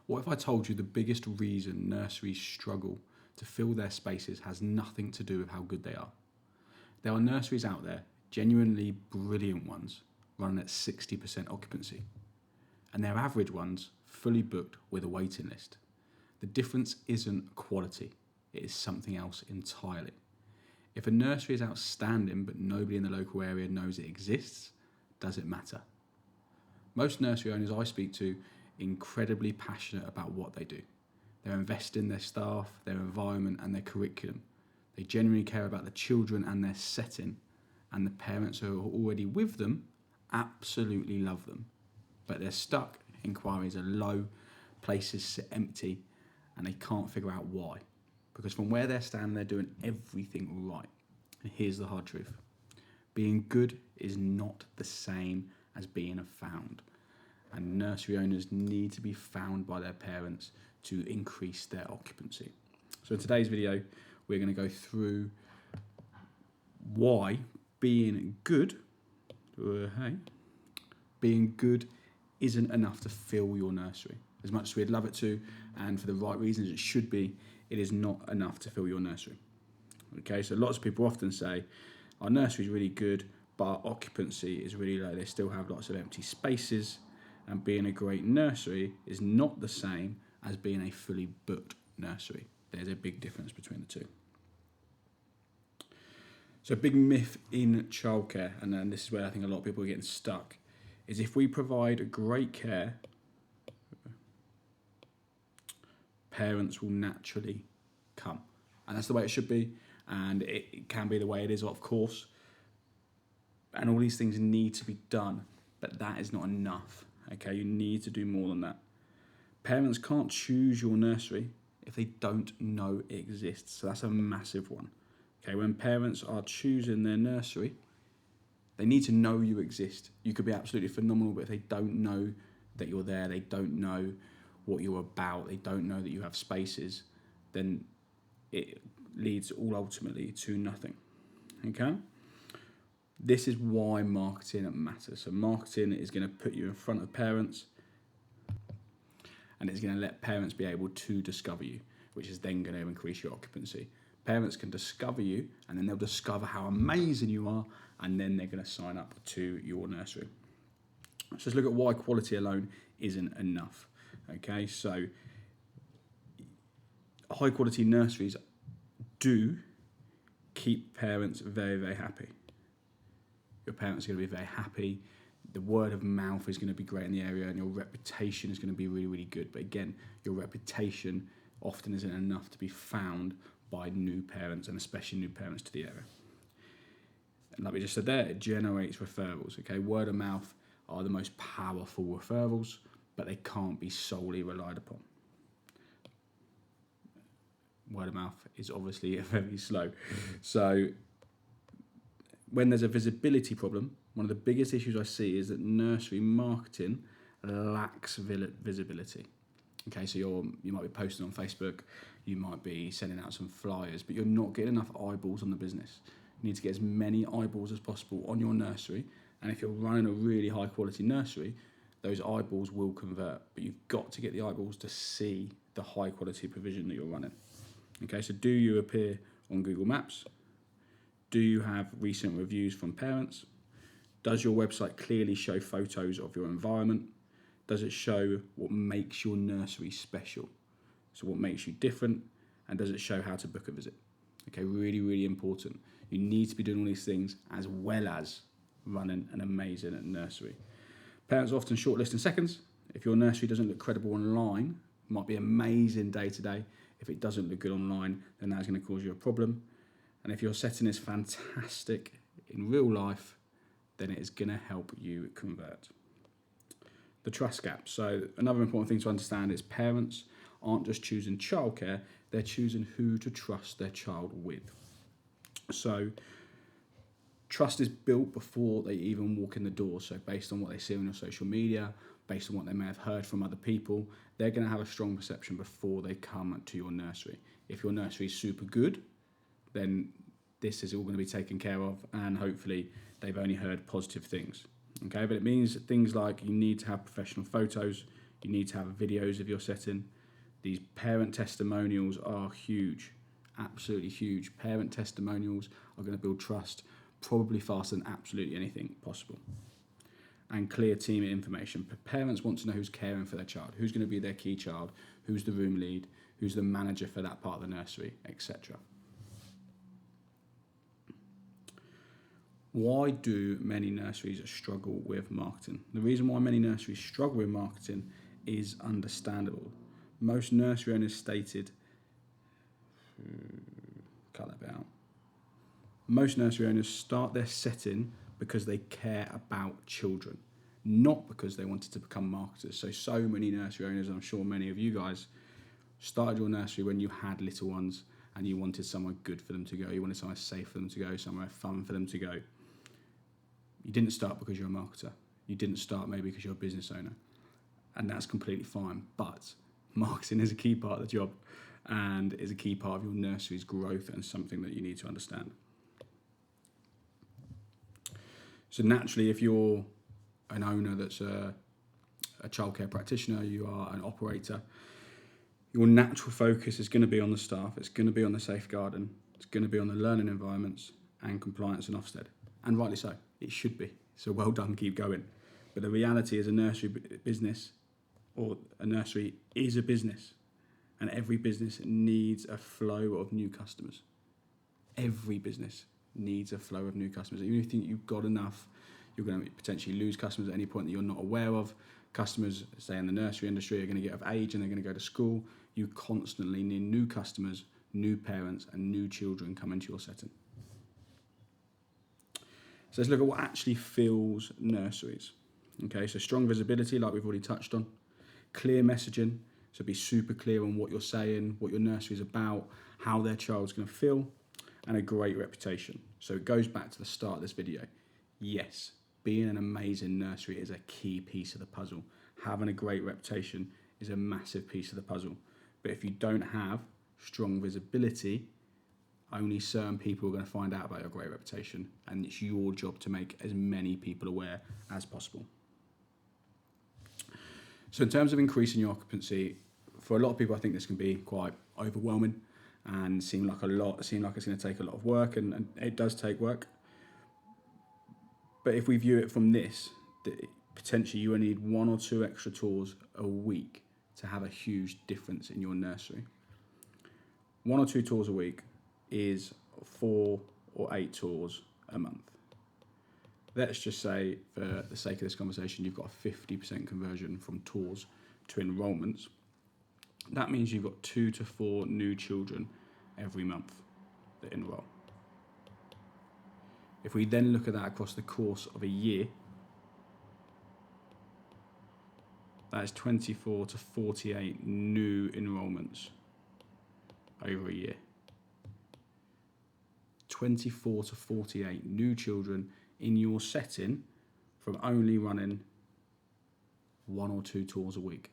What if I told you the biggest reason nurseries struggle to fill their spaces has nothing to do with how good they are? There are nurseries out there, genuinely brilliant ones, running at 60% occupancy, and their average ones fully booked with a waiting list. The difference isn't quality, it is something else entirely. If a nursery is outstanding but nobody in the local area knows it exists, does it matter? Most nursery owners I speak to are incredibly passionate about what they do. They're investing in their staff, their environment and their curriculum. They genuinely care about the children and their setting, and the parents who are already with them absolutely love them. But they're stuck, enquiries are low, places sit empty, and they can't figure out why. Because from where they're standing, they're doing everything right. And here's the hard truth. Being good is not the same as being found. And nursery owners need to be found by their parents to increase their occupancy. So in today's video, we're going to go through why being good isn't enough to fill your nursery. As much as we'd love it to, and for the right reasons it should be, it is not enough to fill your nursery. Okay, so lots of people often say, our nursery is really good, but our occupancy is really low. They still have lots of empty spaces, and being a great nursery is not the same as being a fully booked nursery. There's a big difference between the two. So a big myth in childcare, and then this is where I think a lot of people are getting stuck, is if we provide great care, parents will naturally come. And that's the way it should be, and it can be the way it is, of course. And all these things need to be done, but that is not enough. Okay, you need to do more than that. Parents can't choose your nursery if they don't know it exists. So that's a massive one. Okay, when parents are choosing their nursery, they need to know you exist. You could be absolutely phenomenal, but if they don't know that you're there, they don't know what you're about, they don't know that you have spaces, then it leads all ultimately to nothing. Okay? This is why marketing matters. So marketing is going to put you in front of parents, and it's going to let parents be able to discover you, which is then going to increase your occupancy. Parents can discover you, and then they'll discover how amazing you are, and then they're going to sign up to your nursery. So let's look at why quality alone isn't enough. Okay, so high quality nurseries do keep parents very, very happy. Your parents are going to be very happy. The word of mouth is going to be great in the area, and your reputation is going to be really, really good. But again, your reputation often isn't enough to be found by new parents, and especially new parents to the area. And like we just said there, it generates referrals. Okay, word of mouth are the most powerful referrals, but they can't be solely relied upon. Word of mouth is obviously very slow. So when there's a visibility problem, one of the biggest issues I see is that nursery marketing lacks visibility. Okay, so you might be posting on Facebook, you might be sending out some flyers, but you're not getting enough eyeballs on the business. You need to get as many eyeballs as possible on your nursery, and if you're running a really high quality nursery, those eyeballs will convert, but you've got to get the eyeballs to see the high quality provision that you're running. Okay, so do you appear on Google Maps? Do you have recent reviews from parents? Does your website clearly show photos of your environment? Does it show what makes your nursery special? So what makes you different? And does it show how to book a visit? Okay, really, really important. You need to be doing all these things as well as running an amazing nursery. Parents often shortlist in seconds. If your nursery doesn't look credible online, it might be amazing day to day. If it doesn't look good online, then that's going to cause you a problem. And if your setting is fantastic in real life, then it is going to help you convert. The trust gap. So another important thing to understand is parents aren't just choosing childcare, they're choosing who to trust their child with. So trust is built before they even walk in the door. So based on what they see on your social media, based on what they may have heard from other people, they're going to have a strong perception before they come to your nursery. If your nursery is super good, then this is all going to be taken care of, and hopefully they've only heard positive things. Okay, but it means things like you need to have professional photos, You need to have videos of your setting. These parent testimonials are huge, absolutely huge. Parent testimonials are going to build trust probably faster than absolutely anything possible. And clear team information. Parents want to know who's caring for their child, who's going to be their key child, who's the room lead, who's the manager for that part of the nursery, etc. Why do many nurseries struggle with marketing? The reason why many nurseries struggle with marketing is understandable. Most nursery owners stated, cut that bit out. Most nursery owners start their setting because they care about children, not because they wanted to become marketers. So many nursery owners, I'm sure many of you guys, started your nursery when you had little ones and you wanted somewhere good for them to go. You wanted somewhere safe for them to go, somewhere fun for them to go. You didn't start because you're a marketer. You didn't start maybe because you're a business owner. And that's completely fine. But marketing is a key part of the job and is a key part of your nursery's growth and something that you need to understand. So naturally, if you're an owner that's a childcare practitioner, you are an operator, your natural focus is going to be on the staff, it's going to be on the safeguarding, it's going to be on the learning environments and compliance and Ofsted. And rightly so, it should be. So well done, keep going. But the reality is a nursery business, or a nursery is a business, and every business needs a flow of new customers. Every business needs a flow of new customers. Even if you think you've got enough, you're going to potentially lose customers at any point that you're not aware of. Customers, say in the nursery industry, are going to get of age and they're going to go to school. You constantly need new customers, new parents, and new children come into your setting. So let's look at what actually fills nurseries. Okay, so strong visibility, like we've already touched on. Clear messaging, so be super clear on what you're saying, what your nursery is about, how their child's going to feel, and a great reputation. So it goes back to the start of this video. Yes, being an amazing nursery is a key piece of the puzzle. Having a great reputation is a massive piece of the puzzle. But if you don't have strong visibility, only certain people are going to find out about your great reputation, and it's your job to make as many people aware as possible. So in terms of increasing your occupancy, for a lot of people, I think this can be quite overwhelming and seem like it's going to take a lot of work, and it does take work. But if we view it from this, potentially you will need 1 or 2 extra tours a week to have a huge difference in your nursery. 1 or 2 tours a week is 4 or 8 tours a month. Let's just say, for the sake of this conversation, you've got a 50% conversion from tours to enrolments. That means you've got 2 to 4 new children every month that enroll. If we then look at that across the course of a year, that is 24 to 48 new enrolments over a year. 24 to 48 new children in your setting from only running 1 or 2 tours a week.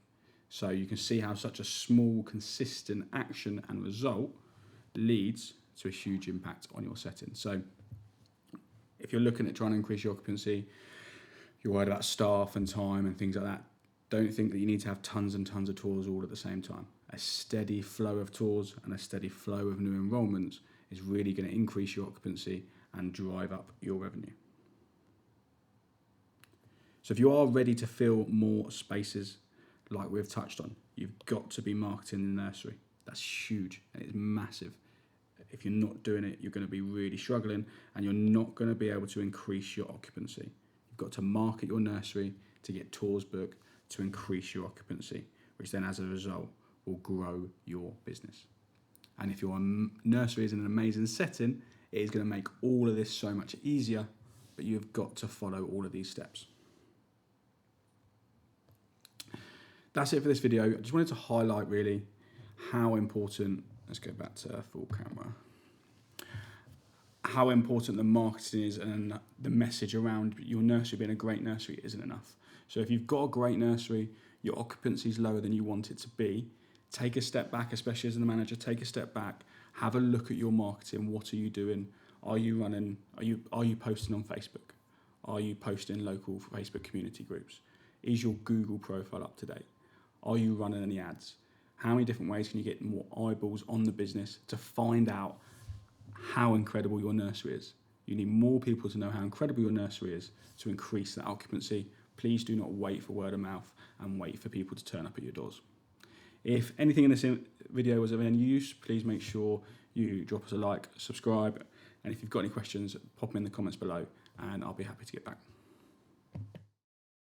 So you can see how such a small, consistent action and result leads to a huge impact on your setting. So if you're looking at trying to increase your occupancy, you're worried about staff and time and things like that, don't think that you need to have tons and tons of tours all at the same time. A steady flow of tours and a steady flow of new enrolments is really going to increase your occupancy and drive up your revenue. So if you are ready to fill more spaces, like we've touched on, you've got to be marketing the nursery. That's huge and it's massive. If you're not doing it, you're going to be really struggling and you're not going to be able to increase your occupancy. You've got to market your nursery to get tours booked to increase your occupancy, which then as a result will grow your business. And if your nursery is in an amazing setting, it is going to make all of this so much easier, but you've got to follow all of these steps. That's it for this video. I just wanted to highlight really how important, let's go back to full camera, how important the marketing is and the message around your nursery being a great nursery isn't enough. So if you've got a great nursery, your occupancy is lower than you want it to be, take a step back, especially as the manager, take a step back, have a look at your marketing. What are you doing? Are you posting on Facebook? Are you posting local Facebook community groups? Is your Google profile up to date? Are you running any ads? How many different ways can you get more eyeballs on the business to find out how incredible your nursery is? You need more people to know how incredible your nursery is to increase that occupancy. Please do not wait for word of mouth and wait for people to turn up at your doors. If anything in this video was of any use, please make sure you drop us a like, subscribe, and if you've got any questions, pop them in the comments below and I'll be happy to get back.